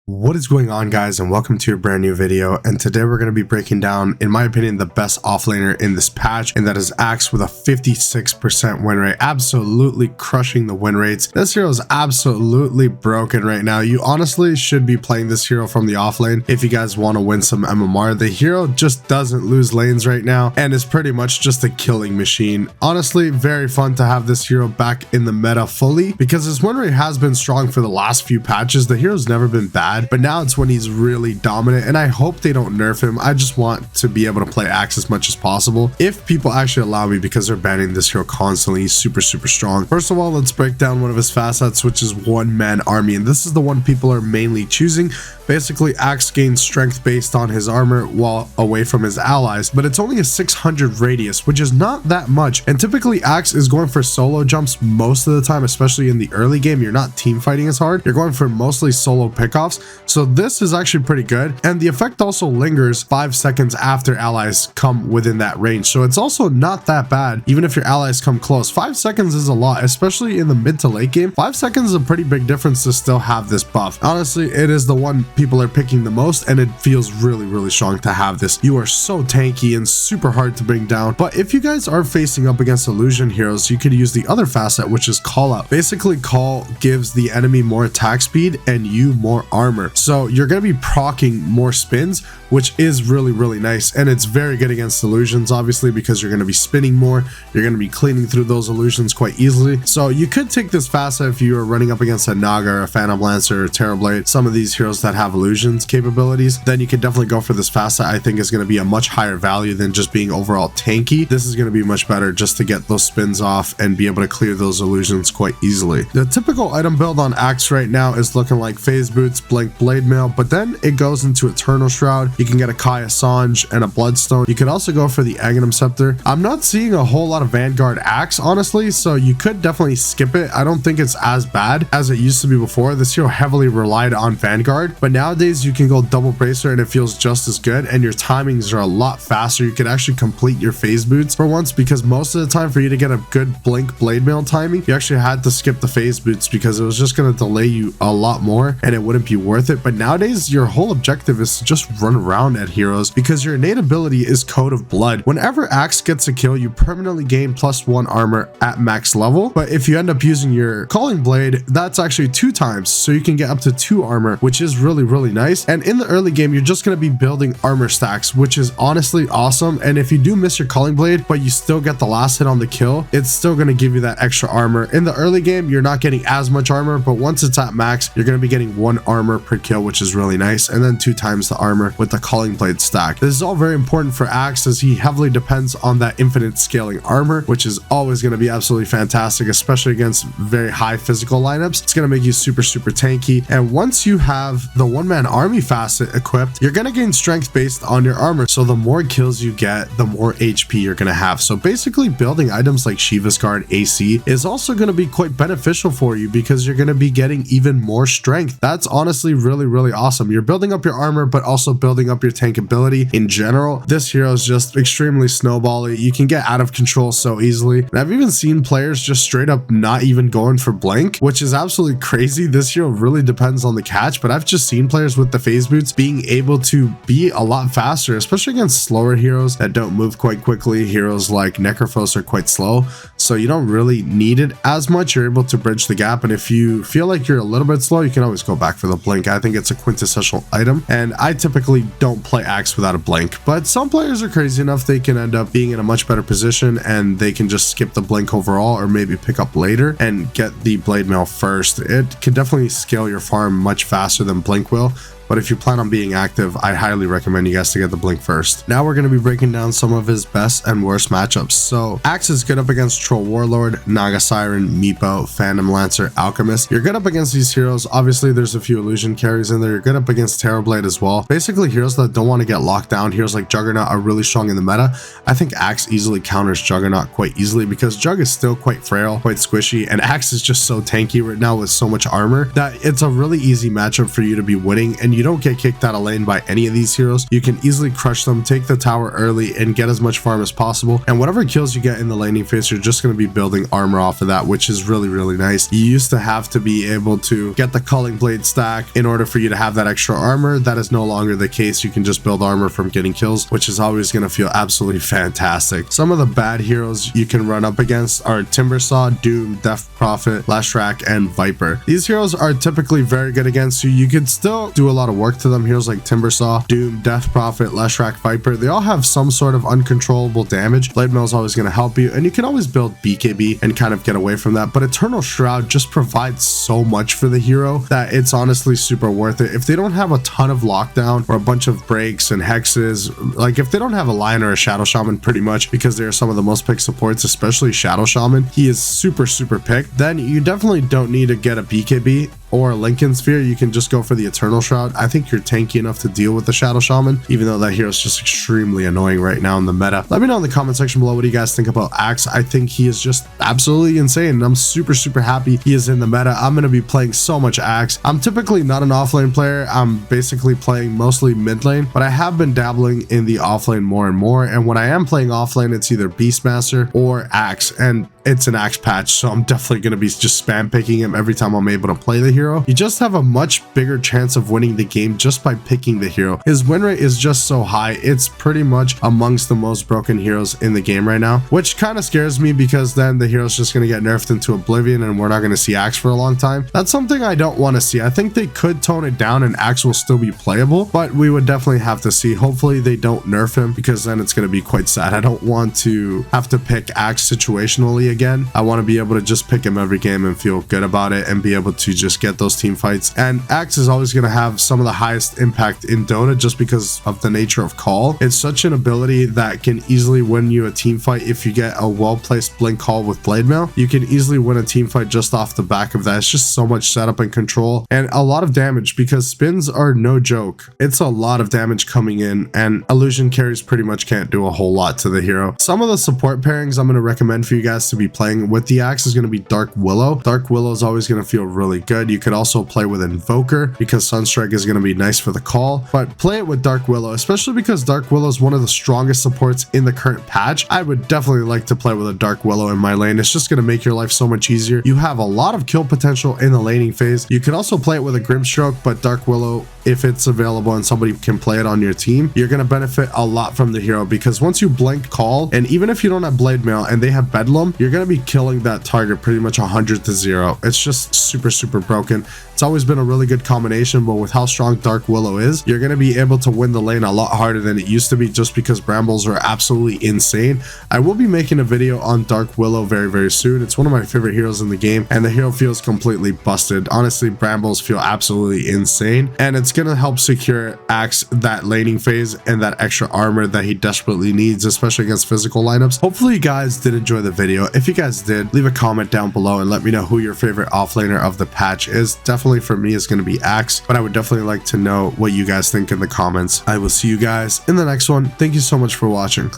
What is going on, guys, and welcome to a brand new video. And today we're going to be breaking down, in my opinion, the best offlaner in this patch, and that is Axe with a 56% win rate, absolutely crushing the win rates. This hero is absolutely broken right now. You honestly should be playing this hero from the offlane if you guys want to win some MMR. The hero just doesn't lose lanes right now and is pretty much just a killing machine. Honestly, very fun to have this hero back in the meta fully because his win rate has been strong for the last few patches. The hero's never been bad, but now it's when he's really dominant, and I hope they don't nerf him. I just want to be able to play Axe as much as possible if people actually allow me, because they're banning this hero constantly. He's super strong. First of all, let's break down one of his facets, which is one-man army, and this is the one people are mainly choosing. Basically, Axe gains strength based on his armor while away from his allies, but it's only a 600 radius, which is not that much. And typically, Axe is going for solo jumps most of the time, especially in the early game. You're not team fighting as hard. You're going for mostly solo pickoffs. So this is actually pretty good. And the effect also lingers 5 seconds after allies come within that range. So it's also not that bad, even if your allies come close. 5 seconds is a lot, especially in the mid to late game. 5 seconds is a pretty big difference to still have this buff. Honestly, it is the one people are picking the most, and it feels really strong to have this. You are so tanky and super hard to bring down. But if you guys are facing up against illusion heroes, you could use the other facet, which is call out. Basically, call gives the enemy more attack speed and you more armor. So you're going to be proccing more spins, which is really nice, and it's very good against illusions, obviously, because you're going to be spinning more. You're going to be cleaning through those illusions quite easily. So you could take this facet if you are running up against a Naga or a Phantom Lancer or Terrorblade, some of these heroes that have illusions capabilities. Then you could definitely go for this facet. I think is going to be a much higher value than just being overall tanky. This is going to be much better just to get those spins off and be able to clear those illusions quite easily. The typical item build on Axe right now is looking like Phase Boots, Blink Blade Mail, but then it goes into Eternal Shroud. You can get a Kai Assange and a Bloodstone. You could also go for the Aghanim Scepter. I'm not seeing a whole lot of Vanguard Axe, honestly, so you could definitely skip it. I don't think it's as bad as it used to be before. This hero heavily relied on Vanguard, but nowadays you can go double bracer and it feels just as good, and your timings are a lot faster. You can actually complete your Phase Boots for once, because most of the time for you to get a good Blink Blade Mail timing, you actually had to skip the Phase Boots because it was just going to delay you a lot more and it wouldn't be worth it. But nowadays your whole objective is to just run around at heroes, because your innate ability is Code of Blood. Whenever Axe gets a kill, you permanently gain +1 armor at max level, but if you end up using your Calling Blade, that's actually 2 times, so you can get up to 2 armor, which is really nice. And in the early game, you're just going to be building armor stacks, which is honestly awesome. And if you do miss your Calling Blade, but you still get the last hit on the kill, it's still going to give you that extra armor. In the early game, you're not getting as much armor, but once it's at max, you're going to be getting 1 armor per kill, which is really nice, and then 2 times the armor with the Calling Blade stack. This is all very important for Axe, as he heavily depends on that infinite scaling armor, which is always going to be absolutely fantastic, especially against very high physical lineups. It's going to make you super tanky. And once you have the one-man army facet equipped, you're going to gain strength based on your armor. So the more kills you get, the more HP you're going to have. So basically, building items like Shiva's Guard AC is also going to be quite beneficial for you, because you're going to be getting even more strength. That's honestly really awesome. You're building up your armor, but also building up your tank ability in general. This hero is just extremely snowbally. You can get out of control so easily. And I've even seen players just straight up not even going for Blink, which is absolutely crazy. This hero really depends on the catch, but I've just seen players with the Phase Boots being able to be a lot faster, especially against slower heroes that don't move quite quickly. Heroes like Necrophos are quite slow, so you don't really need it as much. You're able to bridge the gap, and if you feel like you're a little bit slow, you can always go back for the Blink. I think it's a quintessential item, and I typically don't play Axe without a Blink, but some players are crazy enough they can end up being in a much better position and they can just skip the Blink overall, or maybe pick up later and get the Blade Mail first. It can definitely scale your farm much faster than Blink will. But if you plan on being active, I highly recommend you guys to get the Blink first. Now we're going to be breaking down some of his best and worst matchups. So Axe is good up against Troll Warlord, Naga Siren, Meepo, Phantom Lancer, Alchemist. You're good up against these heroes. Obviously, there's a few illusion carries in there. You're good up against Terrorblade as well. Basically, heroes that don't want to get locked down. Heroes like Juggernaut are really strong in the meta. I think Axe easily counters Juggernaut quite easily, because Jug is still quite frail, quite squishy, and Axe is just so tanky right now with so much armor that it's a really easy matchup for you to be winning, and you don't get kicked out of lane by any of these heroes, you can easily crush them, take the tower early, and get as much farm as possible. And whatever kills you get in the laning phase, you're just going to be building armor off of that, which is really, really nice. You used to have to be able to get the culling blade stack in order for you to have that extra armor. That is no longer the case. You can just build armor from getting kills, which is always going to feel absolutely fantastic. Some of the bad heroes you can run up against are Timbersaw, Doom, Death Prophet, Leshrac, and Viper. These heroes are typically very good against you. You can still do a lot of work to them. Heroes like Timbersaw, Doom, Death Prophet, Leshrac, Viper, they all have some sort of uncontrollable damage. Blade Mail is always going to help you, and you can always build BKB and kind of get away from that. But Eternal Shroud just provides so much for the hero that it's honestly super worth it. If they don't have a ton of lockdown or a bunch of breaks and hexes, like if they don't have a Lion or a Shadow Shaman pretty much, because they're some of the most picked supports, especially Shadow Shaman, he is super picked, then you definitely don't need to get a BKB or a Lincoln Sphere. You can just go for the Eternal Shroud. I think you're tanky enough to deal with the Shadow Shaman, even though that hero is just extremely annoying right now in the meta. Let me know in the comment section below what do you guys think about Axe. I think he is just absolutely insane, and I'm super happy he is in the meta. I'm going to be playing so much Axe. I'm typically not an offlane player. I'm basically playing mostly mid lane, but I have been dabbling in the offlane more and more, and when I am playing offlane, it's either Beastmaster or Axe, and it's an Axe patch, so I'm definitely going to be just spam picking him every time I'm able to play the hero. You just have a much bigger chance of winning the game just by picking the hero. His win rate is just so high. It's pretty much amongst the most broken heroes in the game right now, which kind of scares me because then the hero's just going to get nerfed into oblivion and we're not going to see Axe for a long time. That's something I don't want to see. I think they could tone it down and Axe will still be playable, but we would definitely have to see. Hopefully they don't nerf him, because then it's going to be quite sad. I don't want to have to pick Axe situationally again. I want to be able to just pick him every game and feel good about it and be able to just get those team fights. And Axe is always going to have some of the highest impact in Dota just because of the nature of call. It's such an ability that can easily win you a team fight. If you get a well-placed blink call with Blade Mail, you can easily win a team fight just off the back of that. It's just so much setup and control and a lot of damage, because spins are no joke. It's a lot of damage coming in, and illusion carries pretty much can't do a whole lot to the hero. Some of the support pairings I'm going to recommend for you guys to be playing with the Axe is going to be Dark Willow. Dark Willow is always going to feel really good. You could also play with Invoker because Sunstrike is going to be nice for the call, but play it with Dark Willow, especially because Dark Willow is one of the strongest supports in the current patch. I would definitely like to play with a Dark Willow in my lane. It's just going to make your life so much easier. You have a lot of kill potential in the laning phase. You could also play it with a Grimstroke, but Dark Willow, if it's available and somebody can play it on your team, you're going to benefit a lot from the hero, because once you blink call, and even if you don't have Blade Mail and they have Bedlam, you're going to be killing that target pretty much 100-0. It's just super broken. It's always been a really good combination, but with how strong Dark Willow is, you're going to be able to win the lane a lot harder than it used to be, just because Brambles are absolutely insane. I will be making a video on Dark Willow very soon. It's one of my favorite heroes in the game, and the hero feels completely busted. Honestly, Brambles feel absolutely insane, and it's going to help secure Axe that laning phase and that extra armor that he desperately needs, especially against physical lineups. Hopefully you guys did enjoy the video. If you guys did, leave a comment down below and let me know who your favorite offlaner of the patch is. Definitely for me is going to be Axe, but I would definitely like to know what you guys think in the comments. I will see you guys in the next one. Thank you so much for watching.